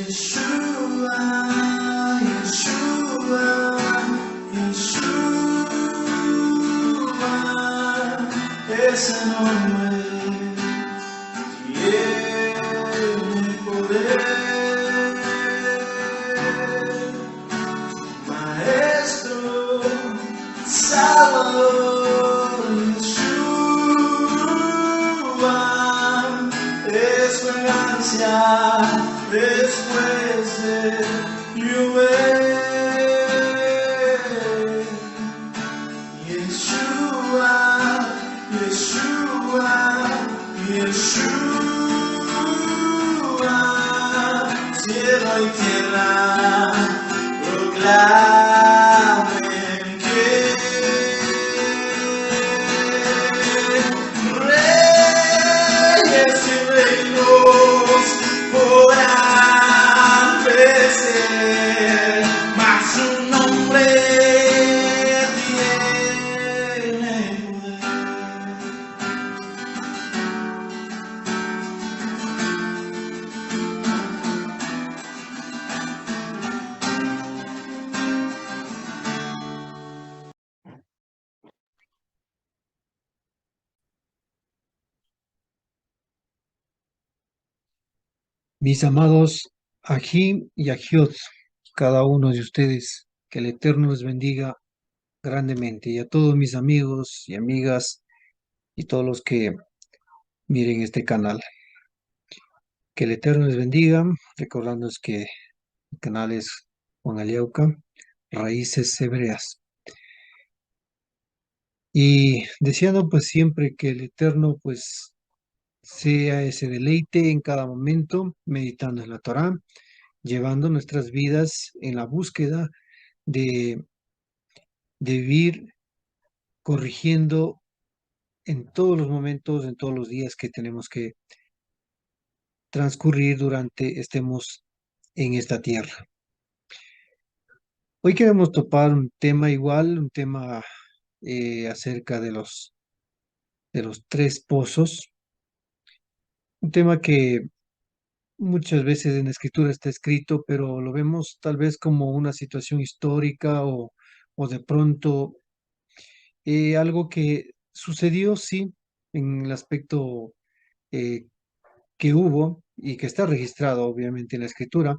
Yeshua, Yeshua, Yeshua, ese nombre tiene poder. Maestro, Salvador, Yeshua, esperanza después de llover. Yeshua, Yeshua, Yeshua, cielo y tierra proclamen que reyes y reinos podrán perecer, mas su nombre tiene poder. Mis amados Ajim y Ajiot, cada uno de ustedes, que el Eterno les bendiga grandemente. Y a todos mis amigos y amigas y todos los que miren este canal. Que el Eterno les bendiga, recordándoles que el canal es Juan Aliauca, Raíces Hebreas. Y deseando pues siempre que el Eterno pues sea ese deleite en cada momento, meditando en la Torá, llevando nuestras vidas en la búsqueda de vivir corrigiendo en todos los momentos, en todos los días que tenemos que transcurrir durante estemos en esta tierra. Hoy queremos topar un tema igual, un tema acerca de los tres pozos, un tema que muchas veces en la escritura está escrito, pero lo vemos tal vez como una situación histórica o de pronto algo que sucedió, sí, en el aspecto eh, que hubo y que está registrado obviamente en la escritura,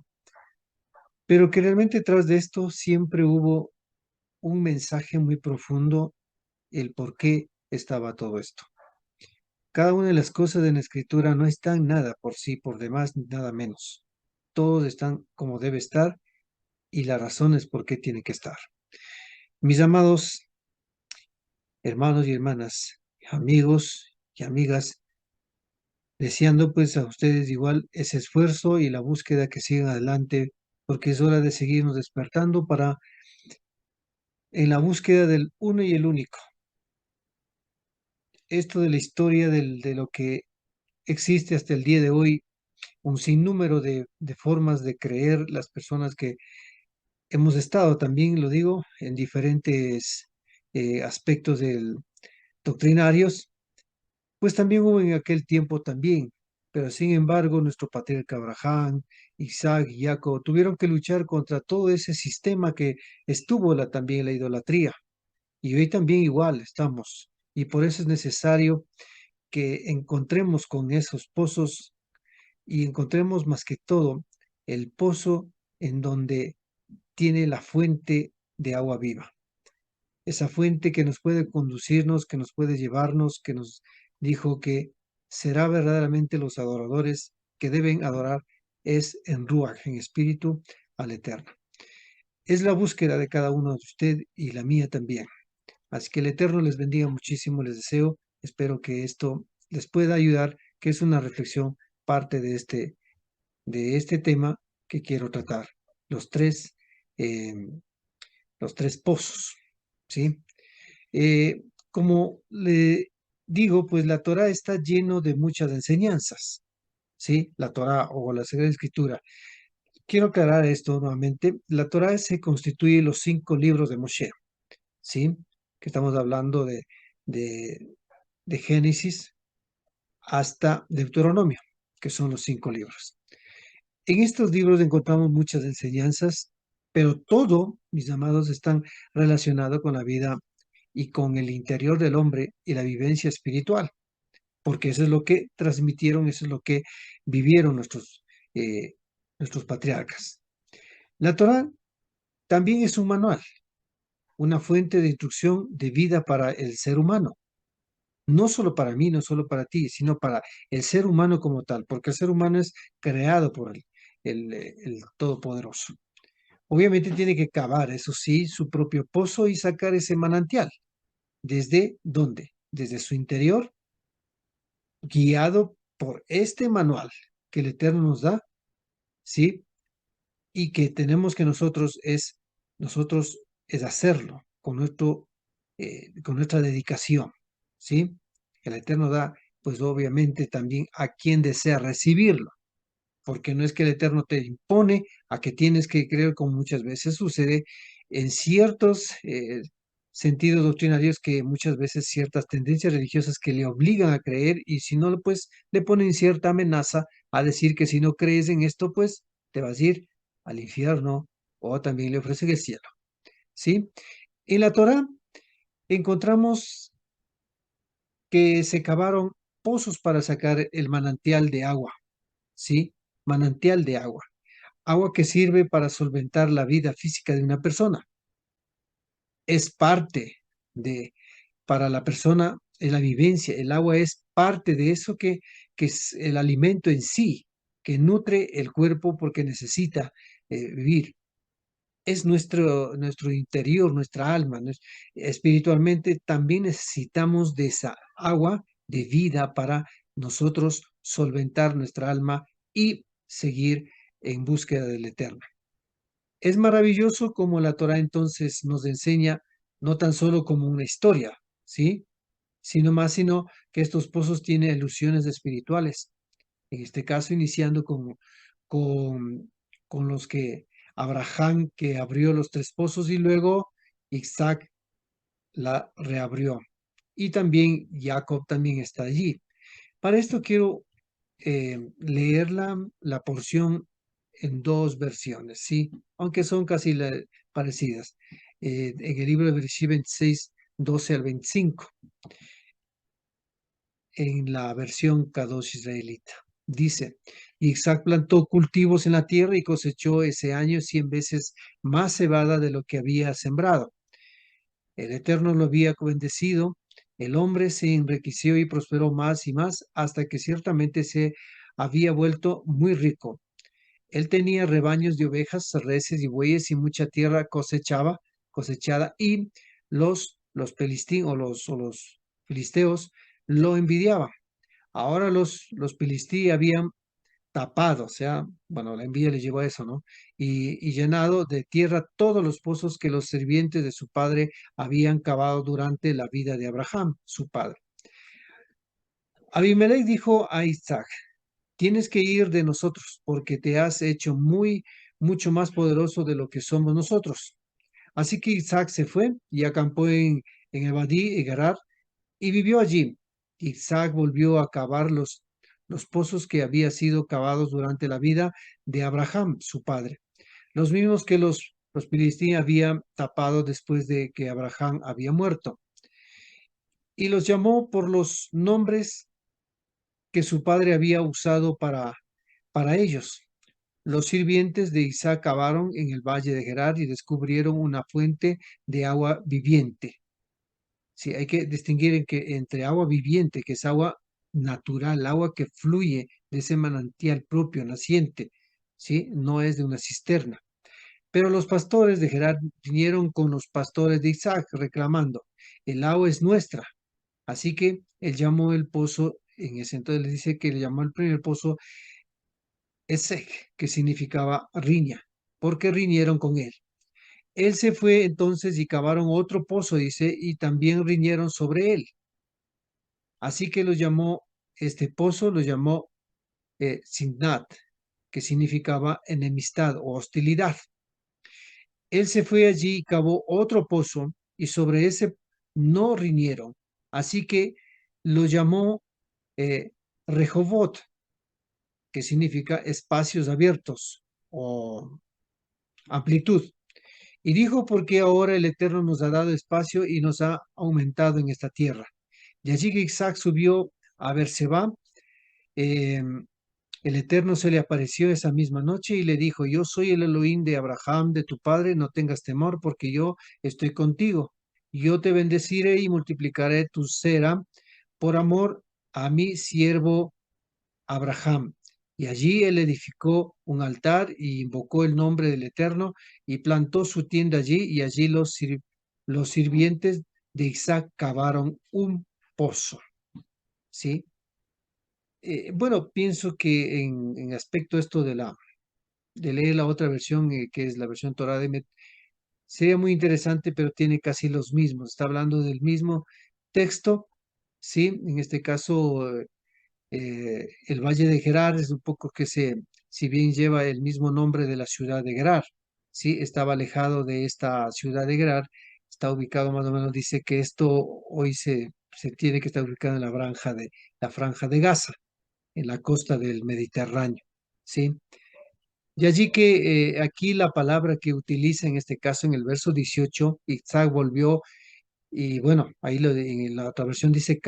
pero que realmente tras de esto siempre hubo un mensaje muy profundo, el por qué estaba todo esto. Cada una de las cosas en la escritura no están nada por sí, por demás, ni nada menos. Todos están como debe estar y la razón es por qué tiene que estar. Mis amados hermanos y hermanas, amigos y amigas, deseando pues a ustedes igual ese esfuerzo y la búsqueda que sigan adelante, porque es hora de seguirnos despertando para en la búsqueda del uno y el único. Esto de la historia de lo que existe hasta el día de hoy, un sinnúmero de formas de creer las personas que hemos estado, también lo digo, en diferentes aspectos doctrinarios, pues también hubo en aquel tiempo también, pero sin embargo nuestro patriarca Abraham, Isaac y Jacob tuvieron que luchar contra todo ese sistema que estuvo también la idolatría. Y hoy también igual estamos. Y por eso es necesario que encontremos con esos pozos y encontremos más que todo el pozo en donde tiene la fuente de agua viva. Esa fuente que nos puede conducirnos, que nos puede llevarnos, que nos dijo que será verdaderamente los adoradores que deben adorar es en Ruach, en espíritu, al Eterno. Es la búsqueda de cada uno de usted y la mía también. Así que el Eterno les bendiga muchísimo, les deseo, espero que esto les pueda ayudar, que es una reflexión parte de este tema que quiero tratar, los tres, eh, los tres pozos, ¿sí? Como le digo, pues la Torah está lleno de muchas enseñanzas, ¿sí? La Torah o la Sagrada Escritura. Quiero aclarar esto nuevamente. La Torah se constituye los 5 libros de Moshe, ¿sí? Que estamos hablando de, de Génesis hasta Deuteronomio, que son los 5 libros. En estos libros encontramos muchas enseñanzas, pero todo, mis amados, están relacionados con la vida y con el interior del hombre y la vivencia espiritual, porque eso es lo que transmitieron, eso es lo que vivieron eh, nuestros patriarcas. La Torá también es un manual, una fuente de instrucción de vida para el ser humano. No solo para mí, no solo para ti, sino para el ser humano como tal, porque el ser humano es creado por el Todopoderoso. Obviamente tiene que cavar, eso sí, su propio pozo y sacar ese manantial. ¿Desde dónde? Desde su interior, guiado por este manual que el Eterno nos da, ¿sí? Y que tenemos que nosotros es hacerlo con nuestra dedicación, ¿sí? El Eterno da, pues obviamente también a quien desea recibirlo, porque no es que el Eterno te impone a que tienes que creer, como muchas veces sucede en ciertos sentidos doctrinarios, que muchas veces ciertas tendencias religiosas que le obligan a creer, y si no, pues le ponen cierta amenaza a decir que si no crees en esto, pues te vas a ir al infierno, o también le ofrecen el cielo, ¿sí? En la Torá encontramos que se cavaron pozos para sacar el manantial de agua, ¿sí? Manantial de agua. Agua que sirve para solventar la vida física de una persona. Es parte de, para la persona, en la vivencia, el agua es parte de eso que es el alimento en sí, que nutre el cuerpo porque necesita vivir. Es nuestro interior, nuestra alma. Espiritualmente también necesitamos de esa agua de vida para nosotros solventar nuestra alma y seguir en búsqueda del eterno. Es maravilloso como la Torah entonces nos enseña no tan solo como una historia, ¿sí? Sino que estos pozos tienen alusiones espirituales. En este caso, iniciando con, con los que Abraham, que abrió los tres pozos, y luego Isaac la reabrió. Y también Jacob también está allí. Para esto quiero leer la porción en dos versiones, ¿sí? Aunque son casi parecidas. En el libro de Bereshit 26, 12 al 25, en la versión Kadosh israelita. Dice, Isaac plantó cultivos en la tierra y cosechó ese año 100 veces más cebada de lo que había sembrado. El Eterno lo había bendecido, el hombre se enriqueció y prosperó más y más hasta que ciertamente se había vuelto muy rico. Él tenía rebaños de ovejas, reses y bueyes y mucha tierra cosechada, y los pelistín o los filisteos lo envidiaban. Ahora los filisteos habían tapado, o sea, bueno, la envidia le llevó a eso, ¿no? Y llenado de tierra todos los pozos que los sirvientes de su padre habían cavado durante la vida de Abraham, su padre. Abimelech dijo a Isaac, tienes que ir de nosotros porque te has hecho mucho más poderoso de lo que somos nosotros. Así que Isaac se fue y acampó en Ebadí y Gerar y vivió allí. Isaac volvió a cavar los pozos que habían sido cavados durante la vida de Abraham, su padre, los mismos que los filisteos habían tapado después de que Abraham había muerto. Y los llamó por los nombres que su padre había usado para ellos. Los sirvientes de Isaac cavaron en el valle de Gerar y descubrieron una fuente de agua viviente. Sí, hay que distinguir entre agua viviente, que es agua natural, agua que fluye de ese manantial propio, naciente, ¿sí? No es de una cisterna. Pero los pastores de Gerar vinieron con los pastores de Isaac reclamando, el agua es nuestra. Así que él llamó el pozo, en ese entonces le dice que le llamó el primer pozo Esek, que significaba riña, porque riñeron con él. Él se fue entonces y cavaron otro pozo, dice, y también riñeron sobre él. Así que este pozo lo llamó Simnat, que significaba enemistad o hostilidad. Él se fue allí y cavó otro pozo, y sobre ese no riñeron. Así que lo llamó Rehovot, que significa espacios abiertos o amplitud. Y dijo, porque ahora el Eterno nos ha dado espacio y nos ha aumentado en esta tierra. De allí que Isaac subió a Berseba. eh, el Eterno se le apareció esa misma noche y le dijo, yo soy el Elohim de Abraham, de tu padre, no tengas temor, porque yo estoy contigo. Yo te bendeciré y multiplicaré tu cera por amor a mi siervo Abraham. Y allí él edificó un altar y invocó el nombre del Eterno y plantó su tienda allí, y allí los sirvientes de Isaac cavaron un pozo. ¿Sí? Bueno, pienso que en aspecto esto de leer la otra versión, que es la versión Torah de Met, sería muy interesante, pero tiene casi los mismos. Está hablando del mismo texto, ¿sí? En este caso, el Valle de Gerar es un poco que si bien lleva el mismo nombre de la ciudad de Gerar, ¿sí? Estaba alejado de esta ciudad de Gerar, está ubicado más o menos, dice que esto hoy se tiene que estar ubicado en la franja de Gaza, en la costa del Mediterráneo, ¿sí? Y allí que aquí la palabra que utiliza en este caso en el verso 18, Isaac volvió y bueno, ahí en la otra versión dice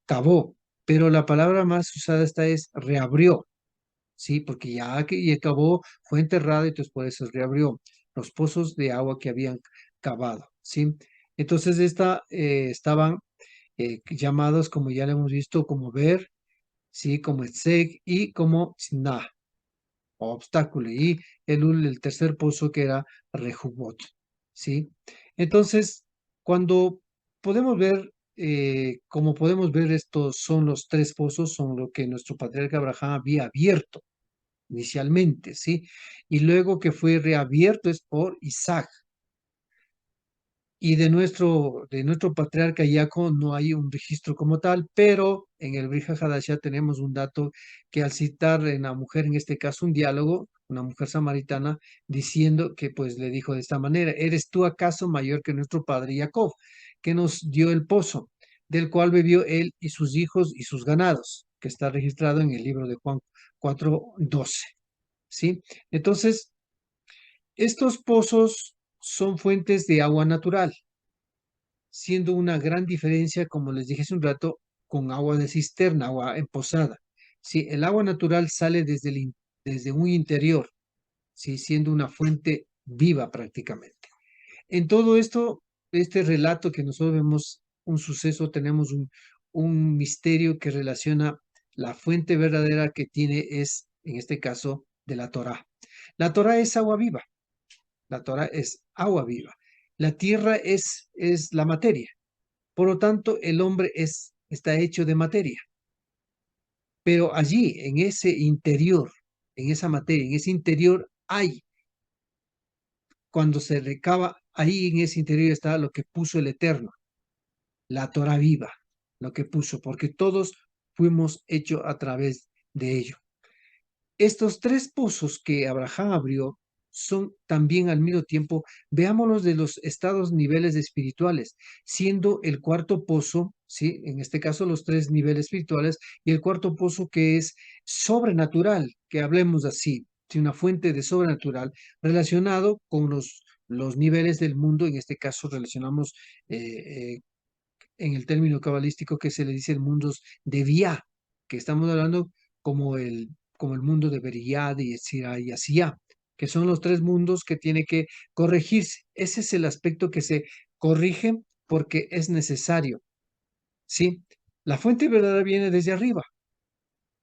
cavó, pero la palabra más usada esta es reabrió, ¿sí? Porque ya que y cavó, fue enterrado y entonces por eso reabrió los pozos de agua que habían cavado, ¿sí? Entonces estaban llamados, como ya lo hemos visto, como Ver, ¿sí? Como Etzeg y como Sna, obstáculo, y el tercer pozo que era Rehubot, ¿sí? Entonces, cuando podemos ver, como podemos ver, estos son los tres pozos, son lo que nuestro patriarca Abraham había abierto inicialmente, ¿sí? Y luego que fue reabierto es por Isaac. Y de nuestro patriarca Jacob no hay un registro como tal, pero en el Brija Hadashah tenemos un dato que al citar en la mujer, en este caso un diálogo, una mujer samaritana, diciendo que pues le dijo de esta manera, ¿eres tú acaso mayor que nuestro padre Jacob, que nos dio el pozo, del cual bebió él y sus hijos y sus ganados, que está registrado en el libro de Juan 4:12, ¿sí? Entonces, estos pozos son fuentes de agua natural, siendo una gran diferencia, como les dije hace un rato, con agua de cisterna, agua empozada. Sí, el agua natural sale desde un interior, sí, siendo una fuente viva prácticamente. En todo esto, este relato que nosotros vemos un suceso, tenemos un misterio que relaciona la fuente verdadera que tiene es, en este caso, de la Torá. La Torá es agua viva, la Torá es agua viva. La tierra es la materia. Por lo tanto, el hombre está hecho de materia. Pero allí, en ese interior, en esa materia, en ese interior hay, cuando se recaba, ahí en ese interior está lo que puso el Eterno, la Torah viva, lo que puso, porque todos fuimos hechos a través de ello. Estos tres pozos que Abraham abrió son también al mismo tiempo, veámoslos de los estados, niveles espirituales, siendo el cuarto pozo, ¿sí? En este caso los tres niveles espirituales, y el cuarto pozo que es sobrenatural, que hablemos así, de una fuente de sobrenatural relacionado con los niveles del mundo, en este caso relacionamos en el término cabalístico que se le dice el mundos de Vía, que estamos hablando como el mundo de Beriah, de Yetzirah y Asiyah, que son los tres mundos que tiene que corregirse. Ese es el aspecto que se corrige porque es necesario, ¿sí? La fuente verdadera viene desde arriba.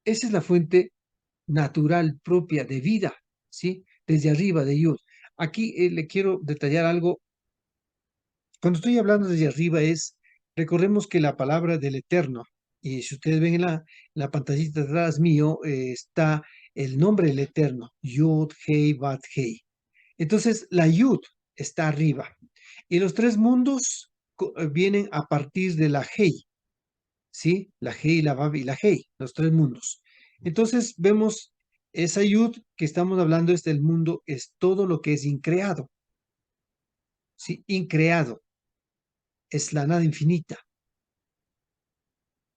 Esa es la fuente natural propia de vida, ¿sí? Desde arriba de Dios. Aquí le quiero detallar algo. Cuando estoy hablando desde arriba recordemos que la palabra del Eterno, y si ustedes ven en la pantallita atrás mío, está el nombre del Eterno, Yud, Hei, Bat, Hei. Entonces, la Yud está arriba. Y los tres mundos vienen a partir de la Hei, ¿sí? La Hei, la Bab y la Hei, los tres mundos. Entonces, vemos esa Yud que estamos hablando es del mundo, es todo lo que es increado, ¿sí? Increado, es la nada infinita.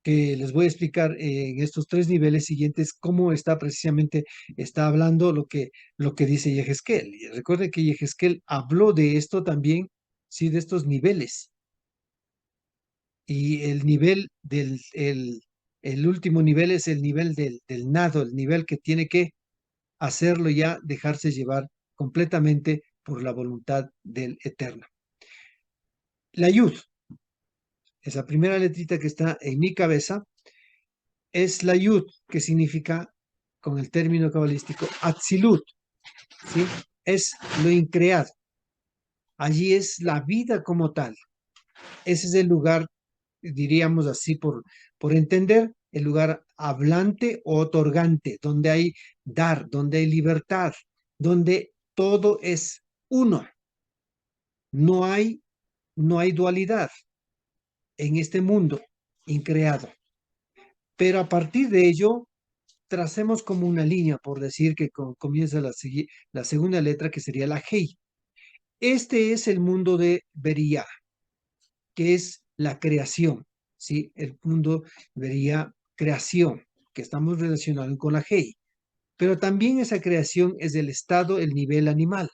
que les voy a explicar en estos tres niveles siguientes cómo está precisamente, está hablando lo que dice Yehezkel. Y recuerden que Yehezkel habló de esto también, sí, de estos niveles. Y el nivel el último nivel es el nivel del nado, el nivel que tiene que hacerlo ya, dejarse llevar completamente por la voluntad del Eterno. La Yud, esa primera letrita que está en mi cabeza, es la Yud, que significa, con el término cabalístico, Atzilut, ¿sí? Es lo increado. Allí es la vida como tal. Ese es el lugar, diríamos así por entender, el lugar hablante o otorgante, donde hay dar, donde hay libertad, donde todo es uno. No hay, no hay dualidad en este mundo increado. Pero a partir de ello, tracemos como una línea, por decir que comienza la segunda letra, que sería la Hei. Este es el mundo de Beria, que es la creación, ¿sí? El mundo Beria, creación, que estamos relacionados con la Hei. Pero también esa creación es del estado, el nivel animal,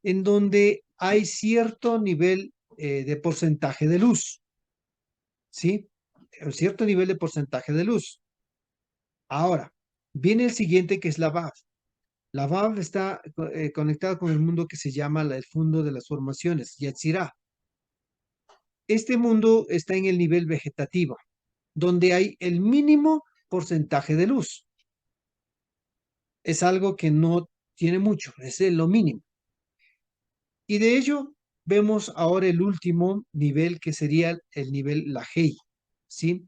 en donde hay cierto nivel de porcentaje de luz, ¿sí? Un cierto nivel de porcentaje de luz. Ahora, viene el siguiente, que es la Vav. La Vav está conectada con el mundo que se llama el mundo de las formaciones, Yetzirah. Este mundo está en el nivel vegetativo, donde hay el mínimo porcentaje de luz. Es algo que no tiene mucho, es lo mínimo. Y de ello vemos ahora el último nivel, que sería el nivel Lahey, ¿sí?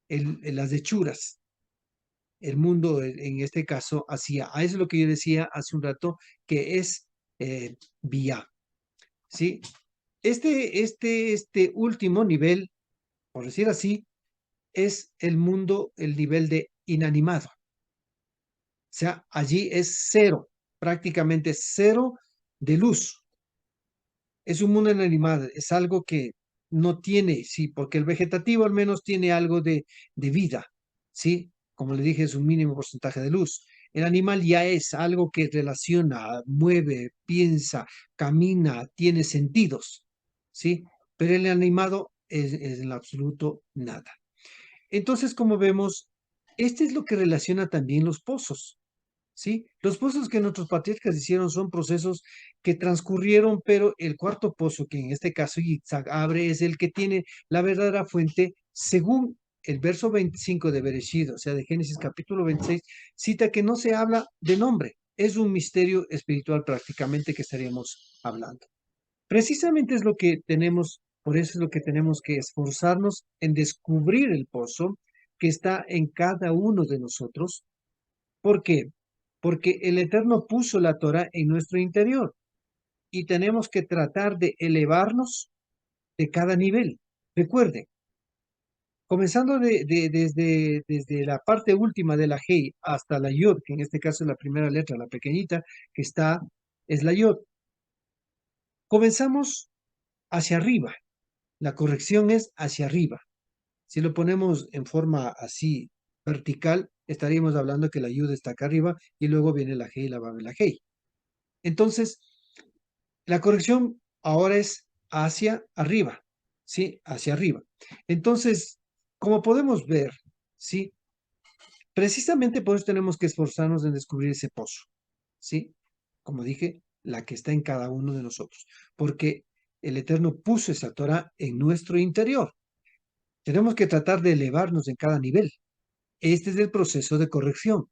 Las hechuras. El mundo, en este caso, hacia, a eso es lo que yo decía hace un rato, que es vía, ¿sí? Este último nivel, por decir así, es el mundo, el nivel de inanimado. O sea, allí es cero, prácticamente cero de luz. Es un mundo inanimado, es algo que no tiene, sí, porque el vegetativo al menos tiene algo de vida, ¿sí? Como le dije, es un mínimo porcentaje de luz. El animal ya es algo que relaciona, mueve, piensa, camina, tiene sentidos, ¿sí? Pero el animado es en lo absoluto nada. Entonces, como vemos, este es lo que relaciona también los pozos, ¿sí? Los pozos que nuestros patriarcas hicieron son procesos que transcurrieron, pero el cuarto pozo, que en este caso Yitzhak abre, es el que tiene la verdadera fuente, según el verso 25 de Bereshit, o sea, de Génesis capítulo 26, cita que no se habla de nombre, es un misterio espiritual prácticamente que estaríamos hablando. Precisamente es lo que tenemos, por eso es lo que tenemos que esforzarnos en descubrir el pozo que está en cada uno de nosotros. ¿Por qué? Porque el Eterno puso la Torah en nuestro interior y tenemos que tratar de elevarnos de cada nivel. Recuerde, comenzando desde la parte última de la Hei hasta la Yod, que en este caso es la primera letra, la pequeñita, que está, es la Yod. Comenzamos hacia arriba. La corrección es hacia arriba. Si lo ponemos en forma así vertical, estaríamos hablando que la Yud está acá arriba y luego viene la Hei, la Vav y la Hei. Entonces, la corrección ahora es hacia arriba, ¿sí? Hacia arriba. Entonces, como podemos ver, ¿sí? Precisamente por eso tenemos que esforzarnos en descubrir ese pozo, ¿sí? Como dije, la que está en cada uno de nosotros, porque el Eterno puso esa Torah en nuestro interior. Tenemos que tratar de elevarnos en cada nivel. Este es el proceso de corrección,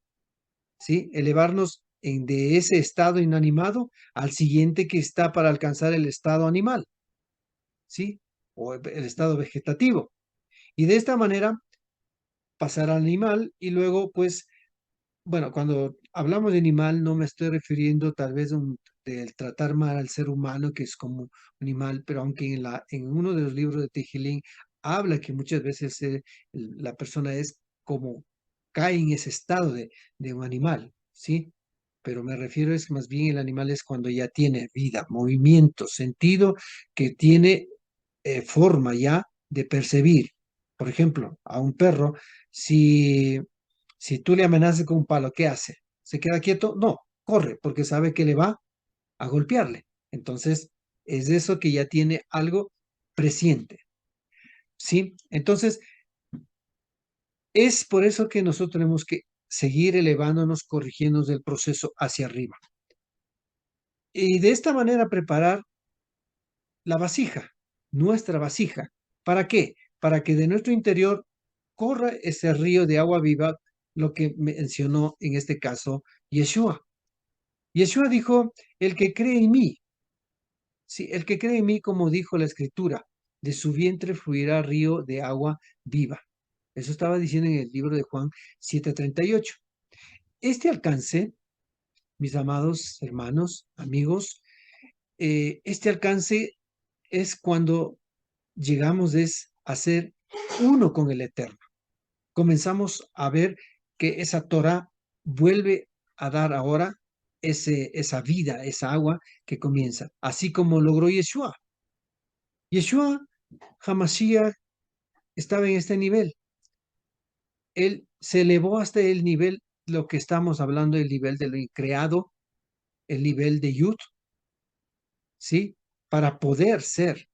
¿sí? Elevarnos de ese estado inanimado al siguiente que está para alcanzar el estado animal, ¿sí? O el estado vegetativo. Y de esta manera pasar al animal y luego, pues, bueno, cuando hablamos de animal no me estoy refiriendo tal vez del tratar mal al ser humano, que es como un animal, pero aunque en uno de los libros de Tejilín habla que muchas veces la persona es como cae en ese estado de un animal, ¿sí? Pero me refiero es que más bien el animal es cuando ya tiene vida, movimiento, sentido, que tiene forma ya de percibir. Por ejemplo, a un perro, si, si tú le amenazas con un palo, ¿qué hace? ¿Se queda quieto? No, corre, porque sabe que le va a golpearle. Entonces, es eso que ya tiene algo presiente, ¿sí? Entonces, es por eso que nosotros tenemos que seguir elevándonos, corrigiéndonos del proceso hacia arriba. Y de esta manera preparar la vasija, nuestra vasija. ¿Para qué? Para que de nuestro interior corra ese río de agua viva, lo que mencionó en este caso Yeshua. Yeshua dijo, el que cree en mí, sí, el que cree en mí, como dijo la escritura, de su vientre fluirá río de agua viva. Eso estaba diciendo en el libro de Juan 7:38. Este alcance, mis amados hermanos, amigos, este alcance es cuando llegamos a ser uno con el Eterno. Comenzamos a ver que esa Torah vuelve a dar ahora esa vida, esa agua que comienza, así como logró Yeshua. Yeshua Hamashiach estaba en este nivel. Él se elevó hasta el nivel, lo que estamos hablando, el nivel de lo creado, el nivel de Yud, ¿sí? Para poder ser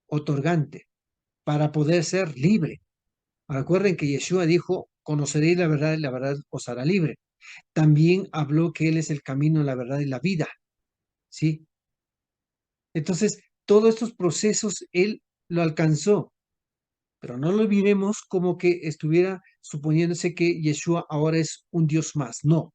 otorgante, para poder ser libre. Recuerden que Yeshua dijo, conoceréis la verdad y la verdad os hará libre. También habló que Él es el camino, la verdad y la vida, ¿sí? Entonces, todos estos procesos Él lo alcanzó, pero no lo olvidemos como que estuviera suponiéndose que Yeshua ahora es un Dios más. No,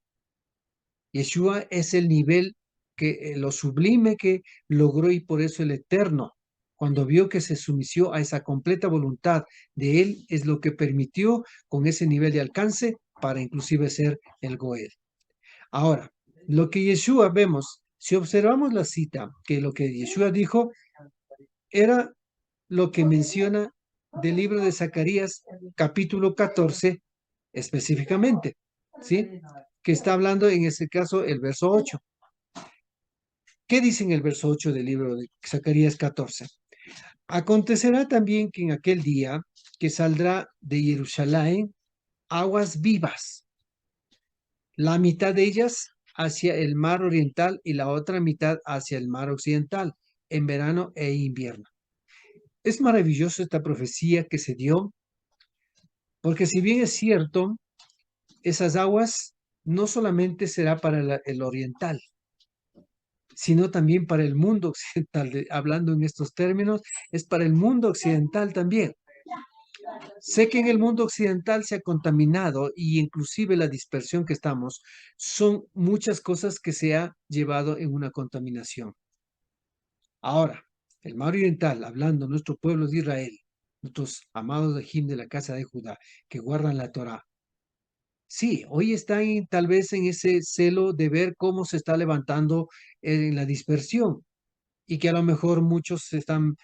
Yeshua es el nivel que lo sublime que logró y por eso el Eterno, cuando vio que se sumisió a esa completa voluntad de Él, es lo que permitió con ese nivel de alcance para inclusive ser el Goel. Ahora, lo que Yeshua vemos, si observamos la cita, que lo que Yeshua dijo era lo que menciona del libro de Zacarías, capítulo 14, específicamente, ¿sí? Que está hablando en ese caso el verso 8. ¿Qué dice en el verso 8 del libro de Zacarías 14? Acontecerá también que en aquel día que saldrá de Jerusalén aguas vivas, la mitad de ellas hacia el mar oriental y la otra mitad hacia el mar occidental, en verano e invierno. Es maravilloso esta profecía que se dio, porque si bien es cierto, esas aguas no solamente será para el oriental, sino también para el mundo occidental. Hablando en estos términos, es para el mundo occidental también. Sé que en el mundo occidental se ha contaminado y inclusive la dispersión que estamos son muchas cosas que se ha llevado en una contaminación. Ahora, el mar oriental, hablando nuestro pueblo de Israel, nuestros amados de la casa de Judá, que guardan la Torá. Sí, hoy están tal vez en ese celo de ver cómo se está levantando en la dispersión y que a lo mejor muchos están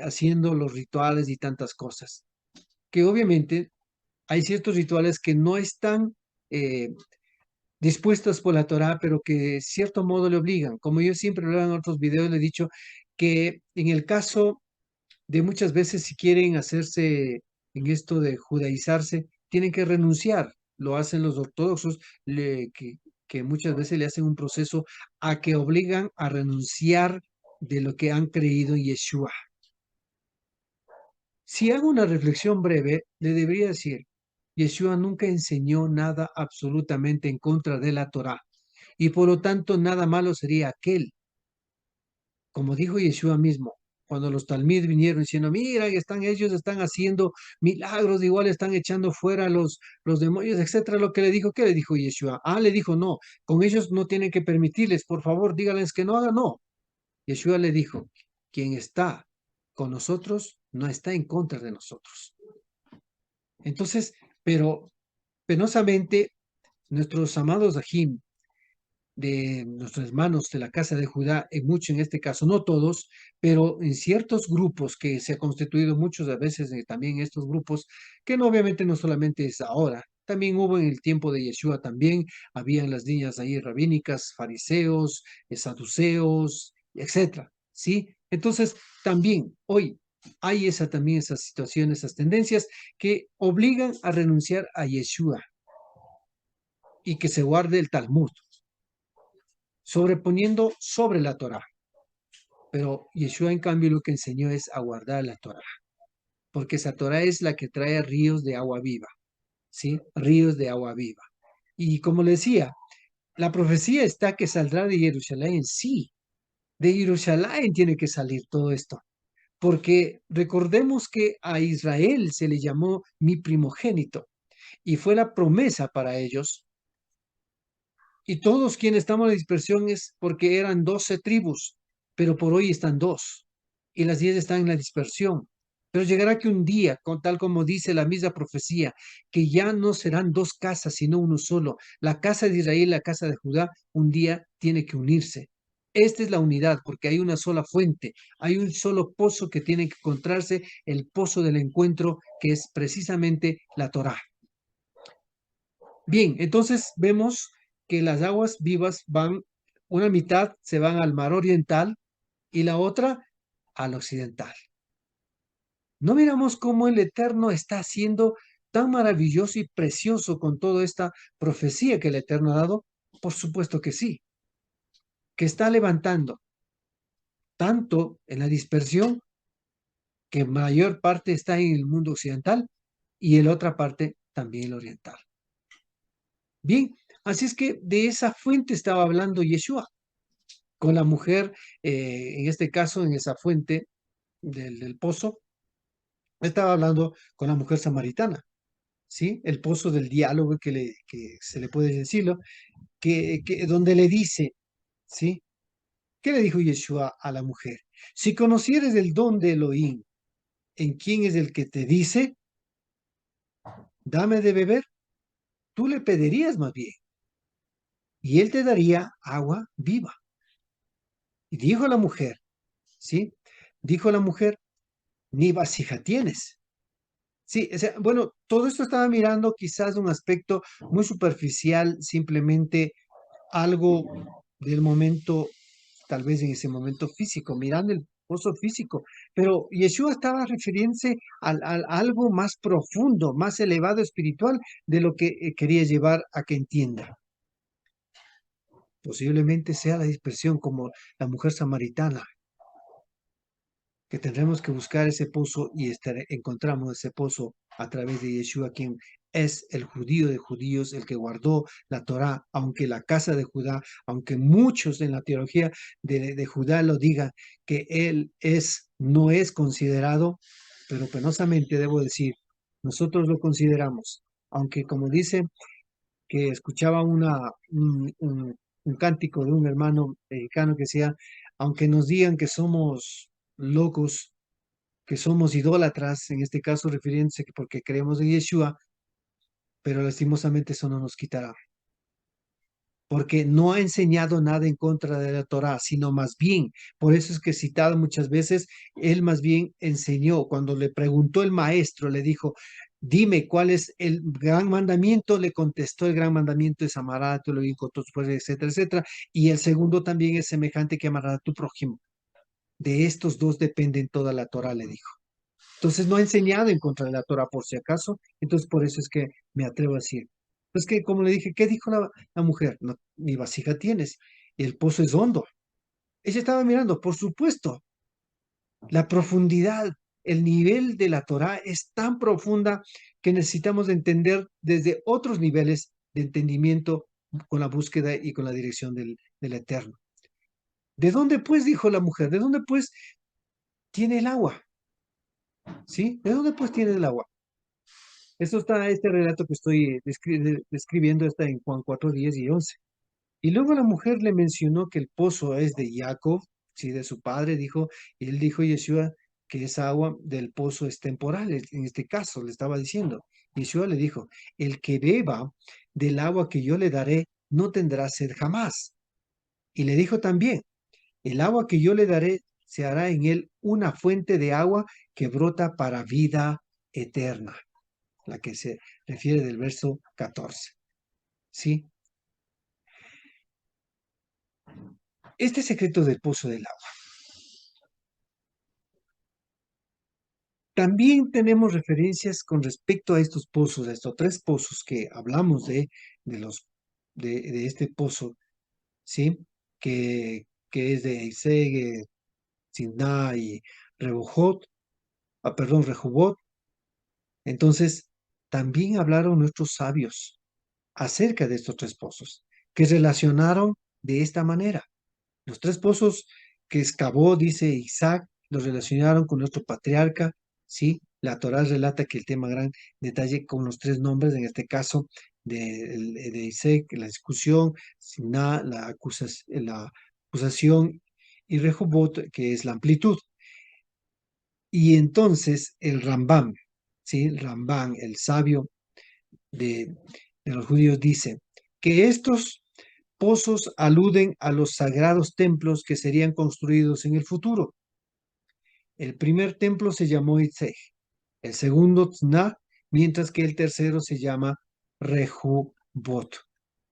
haciendo los rituales y tantas cosas, que obviamente hay ciertos rituales que no están eh, dispuestos por la Torá, pero que de cierto modo le obligan. Como yo siempre lo en otros videos, le he dicho que en el caso de muchas veces si quieren hacerse en esto de judaizarse, tienen que renunciar. Lo hacen los ortodoxos, que muchas veces le hacen un proceso a que obligan a renunciar de lo que han creído en Yeshua. Si hago una reflexión breve, le debería decir, Yeshua nunca enseñó nada absolutamente en contra de la Torá, y por lo tanto nada malo sería aquel, como dijo Yeshua mismo, cuando los talmid vinieron diciendo, mira, ellos están haciendo milagros, igual están echando fuera los demonios, etcétera, lo que le dijo, ¿qué le dijo Yeshua? Le dijo, no, con ellos no tienen que permitirles, por favor, díganles que no hagan, no. Yeshua le dijo, quien está con nosotros no está en contra de nosotros. Entonces, pero penosamente, nuestros amados Ajim, de nuestros hermanos de la casa de Judá, en mucho en este caso, no todos, pero en ciertos grupos que se han constituido muchos a veces también estos grupos, que no, obviamente no solamente es ahora, también hubo en el tiempo de Yeshua también, habían las niñas ahí rabínicas, fariseos, saduceos, etcétera, ¿sí? Entonces, también hoy Hay también esas situaciones, esas tendencias que obligan a renunciar a Yeshua y que se guarde el Talmud, sobreponiendo sobre la Torá. Pero Yeshua, en cambio, lo que enseñó es a guardar la Torá, porque esa Torá es la que trae ríos de agua viva, ¿sí? Ríos de agua viva. Y como le decía, la profecía está que saldrá de Jerusalén, sí, de Jerusalén tiene que salir todo esto, porque recordemos que a Israel se le llamó mi primogénito y fue la promesa para ellos. Y todos quienes estamos en la dispersión es porque eran 12 tribus, pero por hoy están dos y las 10 están en la dispersión. Pero llegará que un día, tal como dice la misma profecía, que ya no serán dos casas, sino uno solo. La casa de Israel y la casa de Judá un día tiene que unirse. Esta es la unidad, porque hay una sola fuente, hay un solo pozo que tiene que encontrarse, el pozo del encuentro, que es precisamente la Torá. Bien, entonces vemos que las aguas vivas van, una mitad se van al mar oriental y la otra al occidental. ¿No miramos cómo el Eterno está haciendo tan maravilloso y precioso con toda esta profecía que el Eterno ha dado? Por supuesto que sí, que está levantando tanto en la dispersión, que mayor parte está en el mundo occidental y en la otra parte también el oriental. Bien, así es que de esa fuente estaba hablando Yeshua con la mujer, en este caso, en esa fuente del pozo, estaba hablando con la mujer samaritana, ¿sí? El pozo del diálogo que se le puede decirlo, donde le dice, ¿sí? ¿Qué le dijo Yeshua a la mujer? Si conocieres el don de Elohim, ¿en quién es el que te dice, dame de beber? Tú le pedirías más bien, y él te daría agua viva. Y dijo la mujer, ¿sí? Dijo la mujer, ni vasija tienes. Sí, o sea, bueno, todo esto estaba mirando quizás un aspecto muy superficial, simplemente algo del momento, tal vez en ese momento físico, mirando el pozo físico, pero Yeshua estaba refiriéndose a algo más profundo, más elevado espiritual de lo que quería llevar a que entienda. Posiblemente sea la dispersión como la mujer samaritana, que tendremos que buscar ese pozo y encontramos ese pozo a través de Yeshua, quien es el judío de judíos, el que guardó la Torá, aunque la casa de Judá, aunque muchos en la teología de Judá lo digan, que él no es considerado, pero penosamente debo decir, nosotros lo consideramos, aunque como dice que escuchaba un cántico de un hermano mexicano que decía, aunque nos digan que somos locos, que somos idólatras, en este caso refiriéndose que porque creemos en Yeshua, pero lastimosamente eso no nos quitará, porque no ha enseñado nada en contra de la Torá, sino más bien, por eso es que citado muchas veces, él más bien enseñó, cuando le preguntó el maestro, le dijo, dime cuál es el gran mandamiento, le contestó el gran mandamiento es amarás a tu Elohim con tus fuerzas, etcétera, etcétera, y el segundo también es semejante que amarás a tu prójimo. De estos dos dependen toda la Torá, le dijo. Entonces no ha enseñado en contra de la Torah por si acaso, entonces por eso es que me atrevo a decir. Es que como le dije, ¿qué dijo la mujer? No, ni vasija tienes, el pozo es hondo. Ella estaba mirando, por supuesto, la profundidad, el nivel de la Torah es tan profunda que necesitamos entender desde otros niveles de entendimiento con la búsqueda y con la dirección del Eterno. ¿De dónde pues, dijo la mujer, de dónde pues tiene el agua? ¿Sí? ¿De dónde pues tiene el agua? Esto está, este relato que estoy describiendo está en Juan 4, 10 y 11. Y luego la mujer le mencionó que el pozo es de Jacob, sí, de su padre, dijo, y él dijo Yeshua que esa agua del pozo es temporal, en este caso le estaba diciendo. Yeshua le dijo, el que beba del agua que yo le daré no tendrá sed jamás. Y le dijo también, el agua que yo le daré se hará en él una fuente de agua que brota para vida eterna, la que se refiere del verso 14. ¿Sí? Este secreto del pozo del agua También tenemos referencias con respecto a estos pozos, a estos tres pozos que hablamos de los, de este pozo, ¿sí? Que es de Iseg, Sindá y Rehobot, perdón, Rehobot. Entonces, también hablaron nuestros sabios acerca de estos tres pozos, que relacionaron de esta manera. Los tres pozos que excavó, dice Isaac, los relacionaron con nuestro patriarca, ¿sí? La Torá relata que el tema gran detalle con los tres nombres, en este caso de Isaac, la discusión, Siná, la acusación, y Rehobot, que es la amplitud. Y entonces el Rambam, ¿sí? El Rambam, el sabio de los judíos, dice que estos pozos aluden a los sagrados templos que serían construidos en el futuro. El primer templo se llamó Itzeg, el segundo Tzna, mientras que el tercero se llama Rehubot,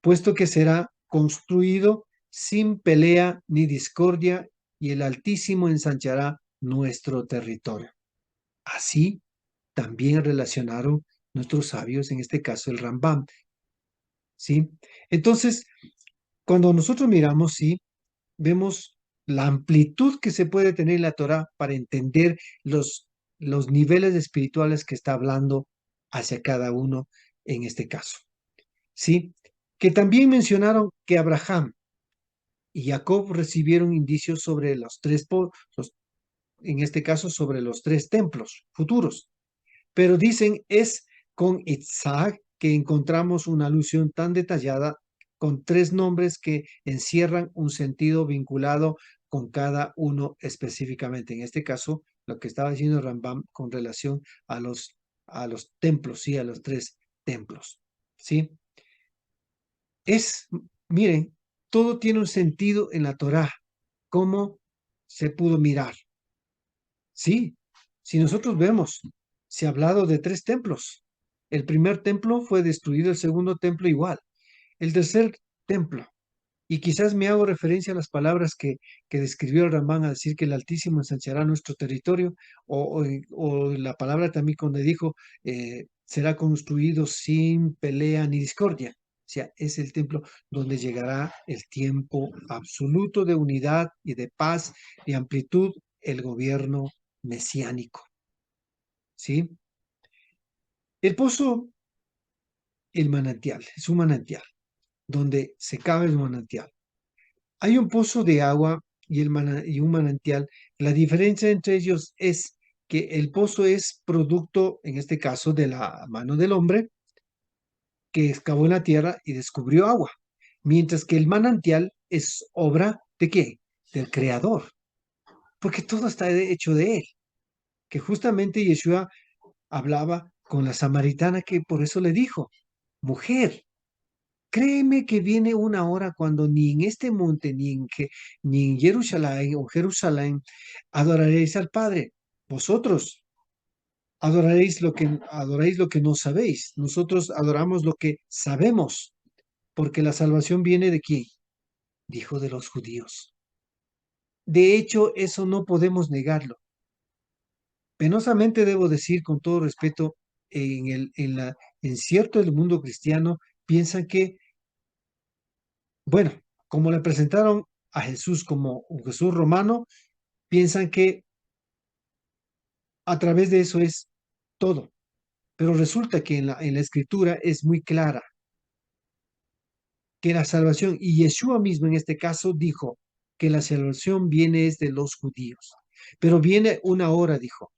puesto que será construido sin pelea ni discordia y el Altísimo ensanchará nuestro territorio. Así también relacionaron nuestros sabios, en este caso el Rambam, ¿sí? Entonces, cuando nosotros miramos, sí, vemos la amplitud que se puede tener en la Torá para entender los niveles espirituales que está hablando hacia cada uno en este caso. ¿Sí? Que también mencionaron que Abraham y Jacob recibieron indicios sobre en este caso sobre los tres templos futuros. Pero dicen es con Isaac que encontramos una alusión tan detallada con tres nombres que encierran un sentido vinculado con cada uno específicamente. En este caso, lo que estaba diciendo Rambam con relación a los templos, sí, a los tres templos, ¿sí? Es, miren, todo tiene un sentido en la Torá, cómo se pudo mirar. Sí, si nosotros vemos, se ha hablado de tres templos. El primer templo fue destruido, el segundo templo igual. El tercer templo, y quizás me hago referencia a las palabras que describió el Ramán a decir que el Altísimo ensanchará nuestro territorio, o la palabra también cuando dijo, será construido sin pelea ni discordia. O sea, es el templo donde llegará el tiempo absoluto de unidad y de paz y amplitud, el gobierno mesiánico. ¿Sí? El pozo, el manantial, es un manantial, donde se cava el manantial. Hay un pozo de agua y un manantial. La diferencia entre ellos es que el pozo es producto, en este caso, de la mano del hombre que excavó en la tierra y descubrió agua, mientras que el manantial es obra de qué? Del Creador, porque todo está hecho de él, que justamente Yeshua hablaba con la samaritana que por eso le dijo, mujer, créeme que viene una hora cuando ni en este monte, ni en Jerusalén o Jerusalén adoraréis al Padre. Vosotros adoráis lo que no sabéis. Nosotros adoramos lo que sabemos, porque la salvación viene de quién? Dijo de los judíos. De hecho, eso no podemos negarlo. Penosamente debo decir con todo respeto, en cierto del mundo cristiano piensan que, bueno, como le presentaron a Jesús como un Jesús romano, piensan que a través de eso es todo. Pero resulta que en la escritura es muy clara que la salvación, y Yeshua mismo en este caso dijo que la salvación viene es de los judíos. Pero viene una hora, dijo,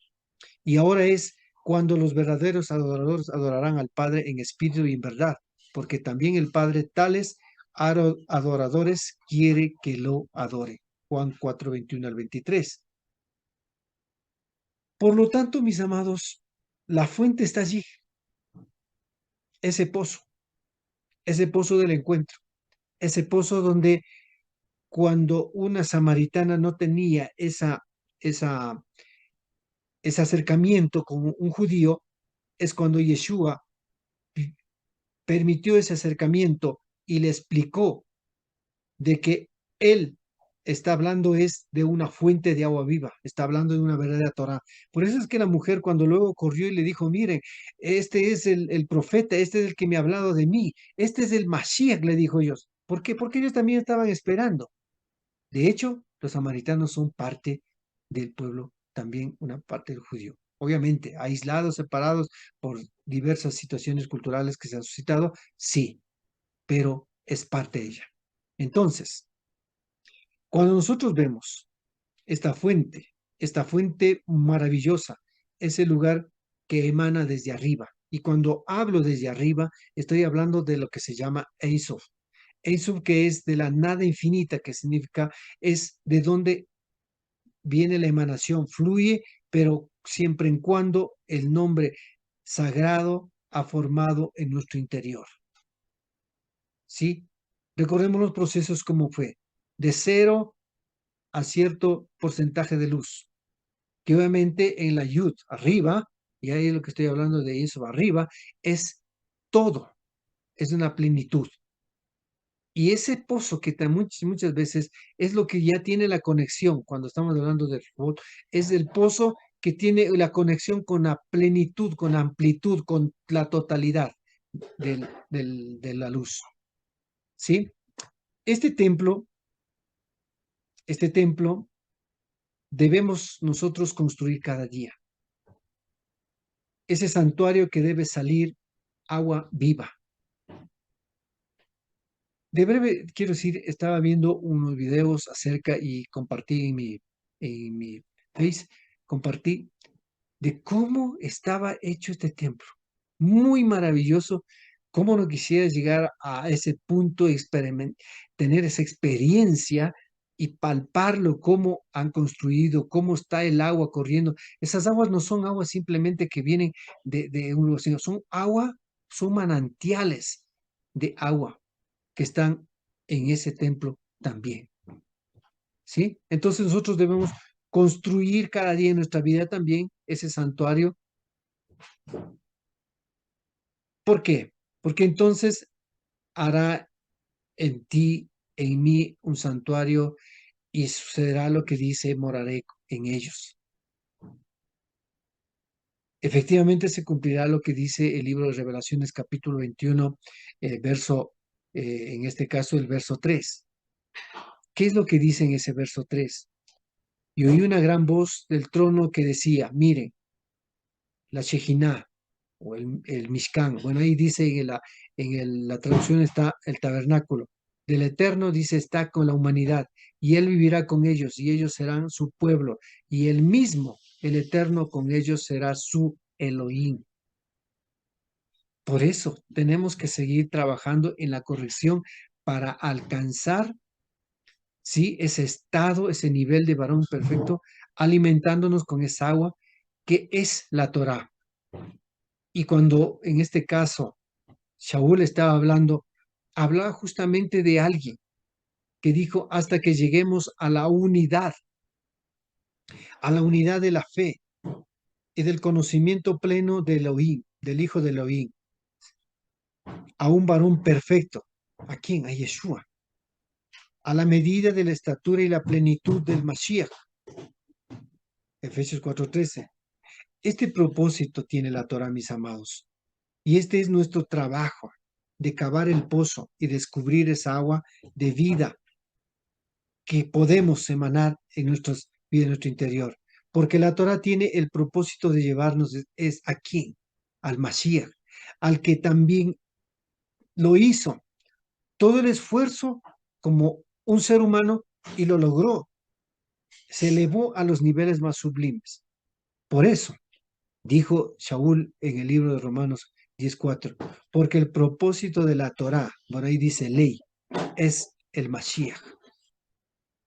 y ahora es cuando los verdaderos adoradores adorarán al Padre en espíritu y en verdad, porque también el Padre tales adoradores quiere que lo adore. Juan 4, 21 al 23. Por lo tanto, mis amados, la fuente está allí, ese pozo del encuentro, ese pozo donde cuando una samaritana no tenía esa, ese acercamiento con un judío, es cuando Yeshua permitió ese acercamiento y le explicó de que él está hablando es de una fuente de agua viva, está hablando de una verdadera Torah. Por eso es que la mujer cuando luego corrió y le dijo, miren, este es el profeta, este es el que me ha hablado de mí, este es el Mashiach, le dijo ellos. ¿Por qué? Porque ellos también estaban esperando. De hecho, los samaritanos son parte del pueblo, también una parte del judío. Obviamente, aislados, separados por diversas situaciones culturales que se han suscitado, sí, pero es parte de ella. Entonces, cuando nosotros vemos esta fuente maravillosa, ese lugar que emana desde arriba, y cuando hablo desde arriba, estoy hablando de lo que se llama Ein Sof. Ein Sof, que es de la nada infinita, que significa es de donde viene la emanación, fluye, pero siempre en cuando el nombre sagrado ha formado en nuestro interior. ¿Sí? Recordemos los procesos como fue, de cero a cierto porcentaje de luz, que obviamente en la Yud arriba, y ahí es lo que estoy hablando de eso arriba, es todo, es una plenitud. Y ese pozo que muchas veces es lo que ya tiene la conexión, cuando estamos hablando del robot, es el pozo que tiene la conexión con la plenitud, con amplitud, con la totalidad de la luz. ¿Sí? Este templo, este templo debemos nosotros construir cada día. Ese santuario que debe salir agua viva. De breve, quiero decir, estaba viendo unos videos acerca y compartí en mi Face, compartí de cómo estaba hecho este templo. Muy maravilloso. Cómo no quisiera llegar a ese punto, tener esa experiencia y palparlo, cómo han construido, cómo está el agua corriendo. Esas aguas no son aguas simplemente que vienen de uno, sino son agua, son manantiales de agua que están en ese templo también. ¿Sí? Entonces nosotros debemos construir cada día en nuestra vida también ese santuario. ¿Por qué? Porque entonces hará en ti, en mí, un santuario y sucederá lo que dice, moraré en ellos. Efectivamente se cumplirá lo que dice el libro de Revelaciones capítulo 21, en este caso el verso 3. ¿Qué es lo que dice en ese verso 3? Y oí una gran voz del trono que decía, miren, la Shejinah o el Mishkan. Bueno, ahí dice la traducción está el tabernáculo. Del Eterno dice está con la humanidad y Él vivirá con ellos y ellos serán su pueblo y Él mismo, el Eterno, con ellos será su Elohim. Por eso tenemos que seguir trabajando en la corrección para alcanzar, ¿sí?, ese estado, ese nivel de varón perfecto, alimentándonos con esa agua que es la Torá. Y cuando en este caso Shaul estaba hablando, hablaba justamente de alguien que dijo hasta que lleguemos a la unidad de la fe y del conocimiento pleno de Elohim, del Hijo de Elohim, a un varón perfecto. ¿A quién? A Yeshua. A la medida de la estatura y la plenitud del Mashiach. Efesios 4:13. Este propósito tiene la Torah, mis amados. Y este es nuestro trabajo, de cavar el pozo y descubrir esa agua de vida que podemos emanar en nuestras vidas, en nuestro interior. Porque la Torah tiene el propósito de llevarnos es a quién, al Mashiach, al que también lo hizo todo el esfuerzo como un ser humano y lo logró. Se elevó a los niveles más sublimes. Por eso, dijo Shaul en el libro de Romanos 10:4, porque el propósito de la Torah, por ahí dice ley, es el Mashiach,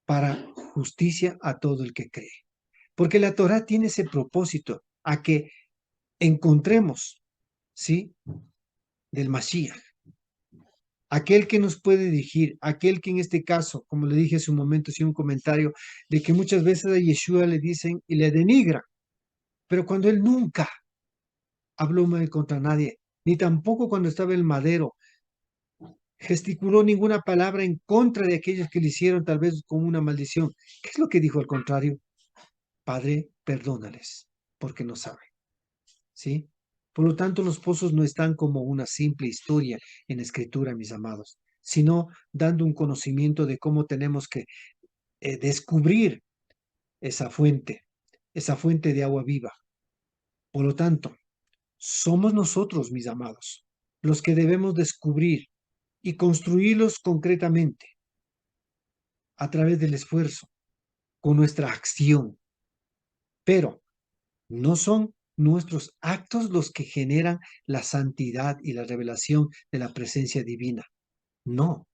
para justicia a todo el que cree. Porque la Torah tiene ese propósito, a que encontremos, ¿sí?, del Mashiach, aquel que nos puede dirigir, aquel que en este caso, como le dije hace un momento, hice un comentario de que muchas veces a Yeshua le dicen y le denigran, pero cuando él nunca habló mal contra nadie, ni tampoco cuando estaba el madero gesticuló ninguna palabra en contra de aquellos que le hicieron tal vez con una maldición. ¿Qué es lo que dijo al contrario? Padre, perdónales, porque no saben, ¿sí? Por lo tanto, los pozos no están como una simple historia en escritura, mis amados, sino dando un conocimiento de cómo tenemos que descubrir esa fuente de agua viva. Por lo tanto, somos nosotros, mis amados, los que debemos descubrir y construirlos concretamente a través del esfuerzo, con nuestra acción. Pero no son nuestros actos los que generan la santidad y la revelación de la presencia divina. No,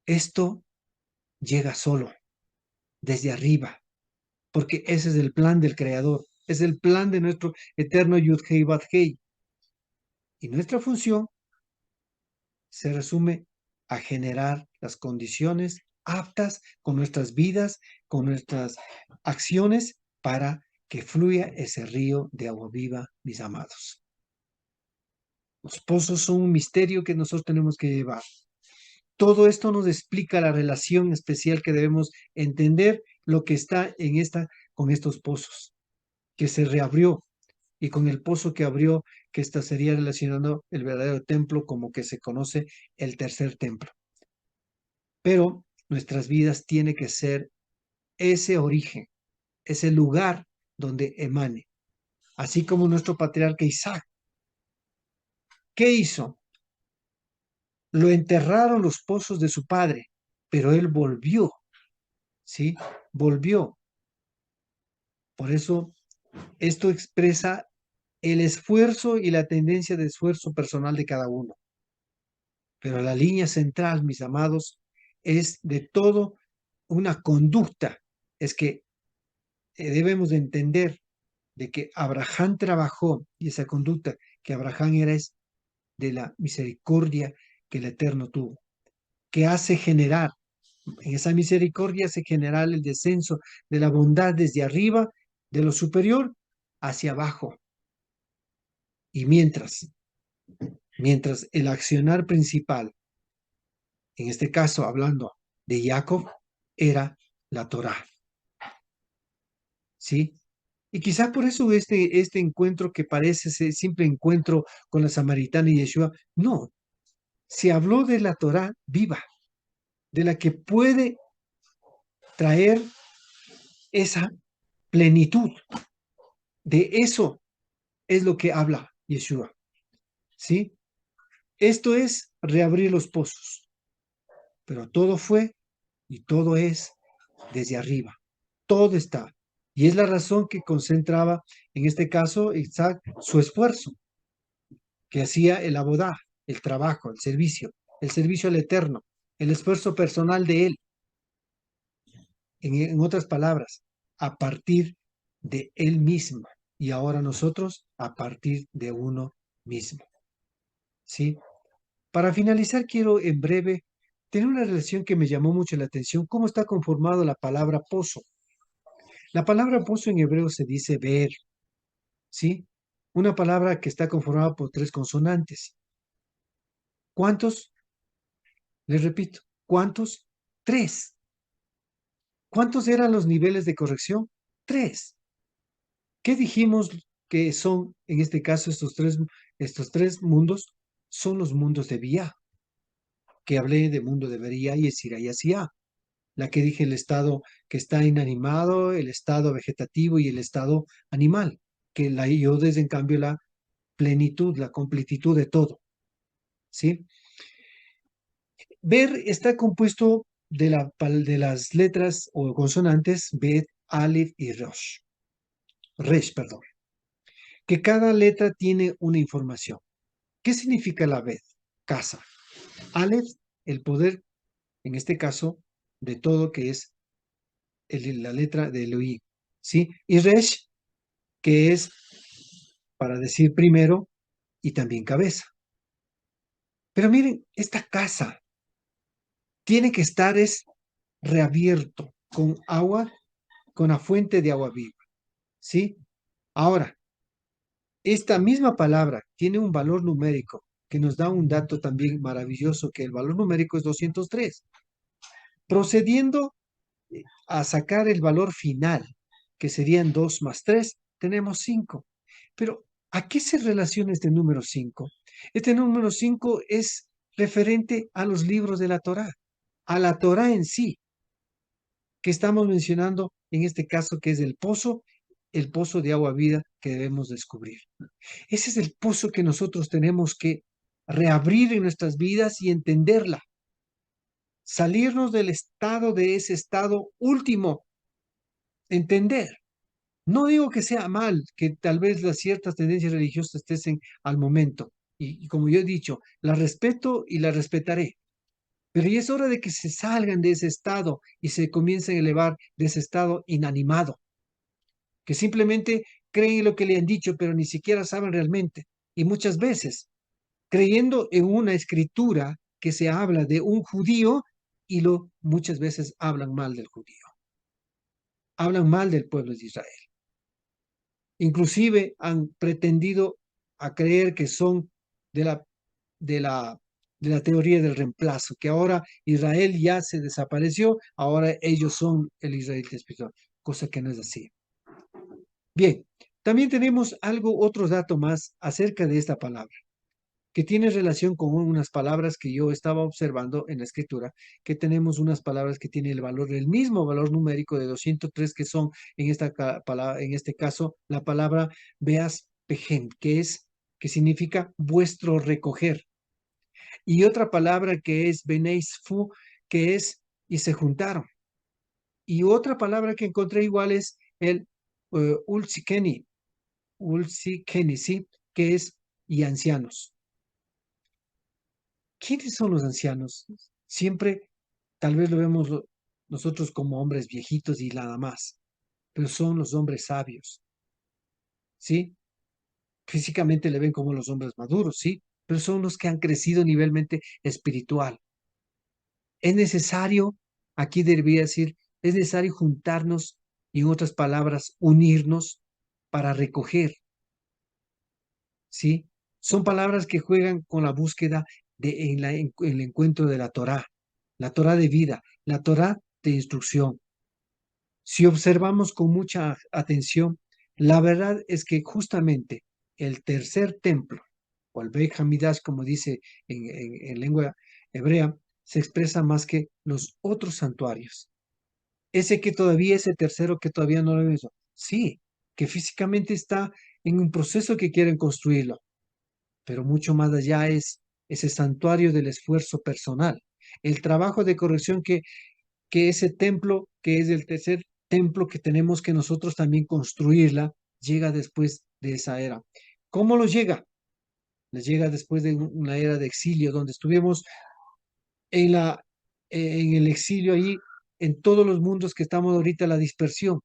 esto llega solo, desde arriba, porque ese es el plan del Creador, es el plan de nuestro eterno Yud-Hei Bad-Hei. Y nuestra función se resume a generar las condiciones aptas con nuestras vidas, con nuestras acciones, para que fluya ese río de agua viva, mis amados. Los pozos son un misterio que nosotros tenemos que llevar. Todo esto nos explica la relación especial que debemos entender lo que está con estos pozos, que se reabrió, y con el pozo que abrió, que sería relacionando el verdadero templo como que se conoce el tercer templo. Pero nuestras vidas tiene que ser ese origen, ese lugar donde emane. Así como nuestro patriarca Isaac. ¿Qué hizo? Lo enterraron los pozos de su padre, pero él volvió, ¿sí? Volvió. Por eso, esto expresa el esfuerzo y la tendencia de esfuerzo personal de cada uno. Pero la línea central, mis amados, es de todo una conducta. Es que debemos de entender de que Abraham trabajó, y esa conducta que Abraham era es de la misericordia que el Eterno tuvo, que hace generar, en esa misericordia hace generar el descenso de la bondad desde arriba, de lo superior hacia abajo. Y mientras el accionar principal, en este caso hablando de Jacob, era la Torá, ¿sí? Y quizás por eso este encuentro que parece ser simple encuentro con la samaritana y Yeshua, no, se habló de la Torá viva, de la que puede traer esa plenitud. De eso es lo que habla Yeshua, ¿sí? Esto es reabrir los pozos, pero todo fue y todo es desde arriba. Todo está. Y es la razón que concentraba, en este caso, Isaac, su esfuerzo, que hacía el abodá, el trabajo, el servicio al Eterno, el esfuerzo personal de él. En otras palabras, a partir de él mismo. Y ahora nosotros a partir de uno mismo. ¿Sí? Para finalizar, quiero en breve tener una relación que me llamó mucho la atención, cómo está conformado la palabra pozo. La palabra pozo en hebreo se dice ver, ¿sí? Una palabra que está conformada por tres consonantes. ¿Cuántos? Les repito, ¿cuántos? Tres. ¿Cuántos eran los niveles de corrección? Tres. ¿Qué dijimos que son, en este caso, estos tres mundos? Son los mundos de Vía, que hablé de mundo de Bería y Esira y Asía. La que dije el estado que está inanimado, el estado vegetativo y el estado animal, que la Iodes es en cambio la plenitud, la completitud de todo, ¿sí? Ver está compuesto de las letras o consonantes Bet, Aleph y Resh, perdón, que cada letra tiene una información. ¿Qué significa la Bet? Casa. Aleph, el poder, en este caso, de todo que es la letra de Elohim, ¿sí? Y Resh, que es para decir primero y también cabeza. Pero miren, esta casa tiene que estar reabierto con agua, con la fuente de agua viva, ¿sí? Ahora, esta misma palabra tiene un valor numérico que nos da un dato también maravilloso, que el valor numérico es 203. Procediendo a sacar el valor final, que serían 2 más 3, tenemos 5. Pero, ¿a qué se relaciona este número 5? Este número 5 es referente a los libros de la Torá, a la Torá en sí, que estamos mencionando en este caso, que es el pozo de agua vida que debemos descubrir. Ese es el pozo que nosotros tenemos que reabrir en nuestras vidas y entenderla, salirnos del estado, de ese estado último, entender. No digo que sea mal, que tal vez las ciertas tendencias religiosas estén al momento, y como yo he dicho, la respeto y la respetaré, pero ya es hora de que se salgan de ese estado y se comiencen a elevar de ese estado inanimado, que simplemente creen lo que le han dicho, pero ni siquiera saben realmente. Y muchas veces, creyendo en una escritura que se habla de un judío y muchas veces hablan mal del judío, hablan mal del pueblo de Israel. Inclusive han pretendido a creer que son de la, de la, de la teoría del reemplazo, que ahora Israel ya se desapareció, ahora ellos son el Israel espiritual, cosa que no es así. Bien, también tenemos otro dato más acerca de esta palabra, que tiene relación con unas palabras que yo estaba observando en la escritura, que tenemos unas palabras que tienen el mismo valor numérico de 203, que son en este caso la palabra beas pejem, que significa vuestro recoger, y otra palabra que es beneis fu, que es y se juntaron, y otra palabra que encontré igual es el ulsikeni, ¿sí? Que es y ancianos. ¿Quiénes son los ancianos? Siempre, tal vez lo vemos nosotros como hombres viejitos y nada más, pero son los hombres sabios, ¿sí? Físicamente le ven como los hombres maduros, ¿sí? Pero son los que han crecido nivelmente espiritual. Es necesario, aquí debería decir, es necesario juntarnos y en otras palabras, unirnos para recoger, ¿sí? Son palabras que juegan con la búsqueda en el encuentro de la Torá de vida, la Torá de instrucción. Si observamos con mucha atención, la verdad es que justamente el tercer templo, o el Beit Hamidash, como dice en lengua hebrea, se expresa más que los otros santuarios. Ese tercero que todavía no lo hemos visto. Sí, que físicamente está en un proceso que quieren construirlo, pero mucho más allá es ese santuario del esfuerzo personal, el trabajo de corrección que ese templo, que es el tercer templo que tenemos que nosotros también construirla, llega después de esa era. ¿Cómo lo llega? Les llega después de una era de exilio, donde estuvimos en en el exilio ahí, en todos los mundos que estamos ahorita, la dispersión.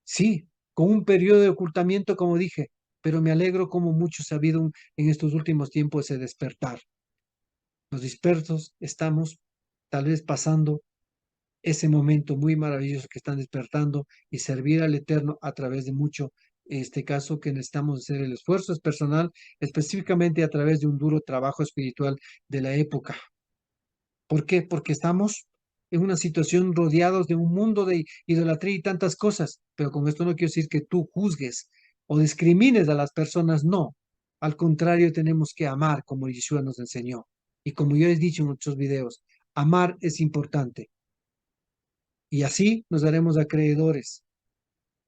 Sí, con un periodo de ocultamiento, como dije, pero me alegro como muchos ha habido en estos últimos tiempos ese despertar. Los dispersos estamos tal vez pasando ese momento muy maravilloso que están despertando y servir al Eterno a través de mucho, en este caso que necesitamos hacer el esfuerzo es personal, específicamente a través de un duro trabajo espiritual de la época. ¿Por qué? Porque estamos en una situación rodeados de un mundo de idolatría y tantas cosas, pero con esto no quiero decir que tú juzgues o discrimines a las personas, no. Al contrario, tenemos que amar como Yeshua nos enseñó. Y como yo he dicho en muchos videos, amar es importante. Y así nos daremos acreedores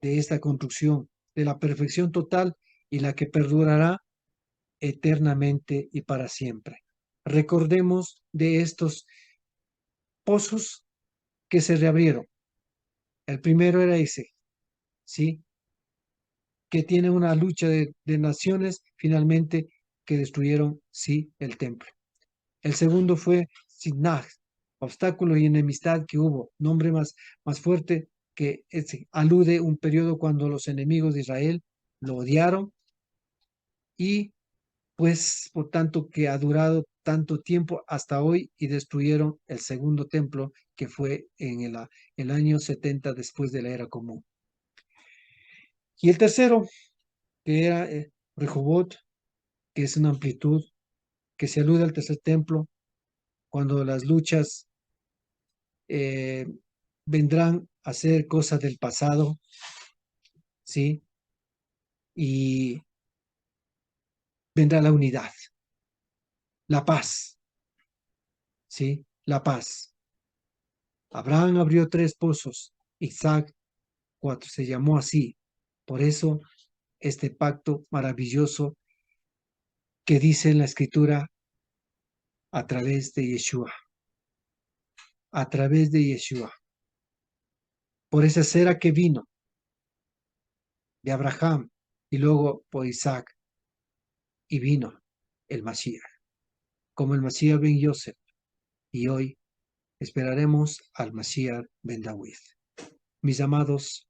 de esta construcción, de la perfección total y la que perdurará eternamente y para siempre. Recordemos de estos pozos que se reabrieron. El primero era ese, ¿sí? Que tiene una lucha de naciones finalmente que destruyeron, sí, el templo. El segundo fue Sinaj, obstáculo y enemistad que hubo, nombre más fuerte que alude un periodo cuando los enemigos de Israel lo odiaron y pues por tanto que ha durado tanto tiempo hasta hoy y destruyeron el segundo templo que fue en el año 70 después de la era común. Y el tercero, que era Rehobot, que es una amplitud que se alude al tercer templo, cuando las luchas eh, vendrán a ser cosas del pasado, ¿sí? Y vendrá la unidad, la paz, ¿sí? La paz. Abraham abrió 3 pozos, Isaac 4, se llamó así. Por eso, este pacto maravilloso que dice en la escritura a través de Yeshua, a través de Yeshua. Por esa cera que vino de Abraham y luego por Isaac y vino el Mashiach, como el Mashiach ben Yosef. Y hoy esperaremos al Mashiach ben David. Mis amados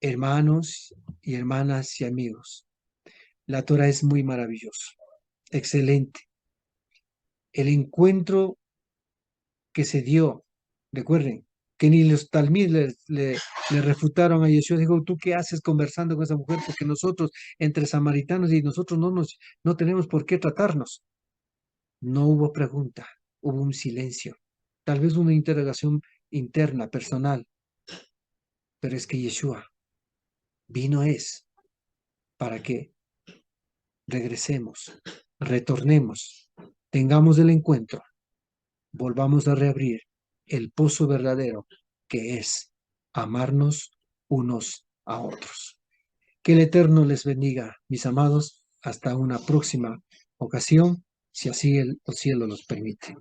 hermanos y hermanas y amigos, la Torah es muy maravilloso, excelente. El encuentro que se dio, recuerden, que ni los talmid le refutaron a Yeshua, dijo, ¿tú qué haces conversando con esa mujer? Porque nosotros, entre samaritanos y nosotros no tenemos por qué tratarnos. No hubo pregunta, hubo un silencio, tal vez una interrogación interna, personal, pero es que Yeshua vino es para que regresemos, retornemos, tengamos el encuentro, volvamos a reabrir el pozo verdadero que es amarnos unos a otros. Que el Eterno les bendiga, mis amados, hasta una próxima ocasión, si así el cielo los permite.